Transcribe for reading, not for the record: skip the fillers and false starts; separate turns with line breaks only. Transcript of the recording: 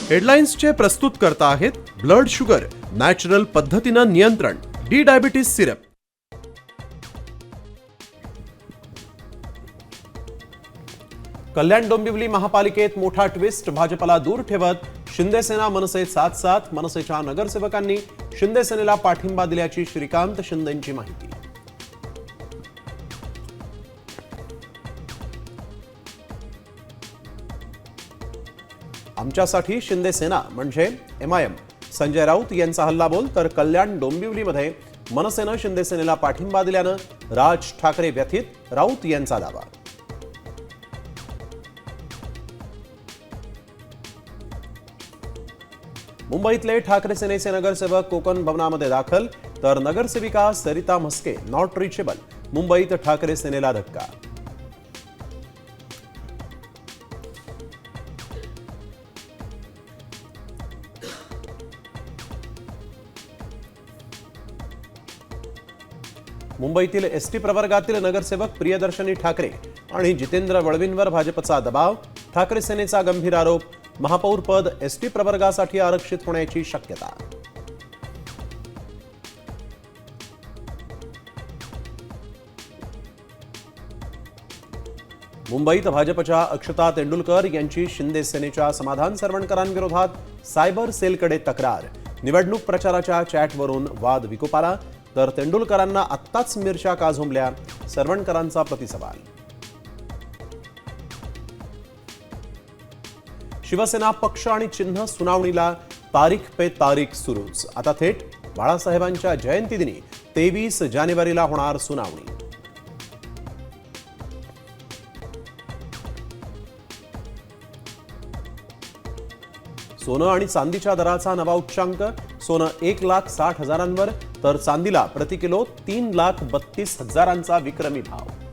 हेडलाइन्सचे प्रस्तुत करता आहेत ब्लड शुगर नॅचरल पद्धतीनं नियंत्रण D diabetes syrup. Kalyan Dombivli महापालिकेत मोठा ट्विस्ट. भाजपला दूर ठेवत शिंदेसेना मनसे साथ. मनसेच्या नगरसेवकांनी शिंदेसेनेला पाठिंबा दिल्याची श्रीकांत शिंदेंची माहिती. आमच्यासाठी शिंदेसेना म्हणजे MIM. संजय राऊत यांचा हल्लाबोल. तर कल्याण डोंबिवलीमध्ये मनसेनं शिंदेसेनेला पाठिंबा दिल्यानं राज ठाकरे व्यथित. राऊत यांचा दावा. मुंबईतले ठाकरे सेनेचे नगरसेवक कोकण भवनामध्ये दाखल. तर नगरसेविका सरिता म्हस्के नॉट रिचेबल. मुंबईत ठाकरे सेनेला धक्का. मुंबईतील एसटी प्रवर्गातील नगरसेवक प्रियदर्शनी ठाकरे आणि जितेंद्र वळवींवर भाजपचा दबाव. ठाकरे सेनेचा गंभीर आरोप. महापौर पद एसटी प्रवर्गासाठी आरक्षित होण्याची शक्यता. मुंबईत भाजपच्या अक्षता तेंडुलकर यांची शिंदे सेनेच्या समाधान सरवणकरांविरोधात सायबर सेलकडे तक्रार. निवडणूक प्रचाराच्या चॅटवरून वाद विकोपाला. तर तेंडुलकरांना आत्ताच मिरच्या का झोंबल्या. सरवणकरांचा प्रतिसवाल. शिवसेना पक्ष आणि चिन्ह सुनावणीला तारीख पे तारीख सुरूच. आता थेट बाळासाहेबांच्या जयंतीदिनी 23 जानेवारीला होणार सुनावणी. सोनं आणि चांदीच्या दराचा नवा उच्चांक. सोनं 1,60,000 तर चांदीला प्रति किलो 3,32,000 विक्रमी भाव.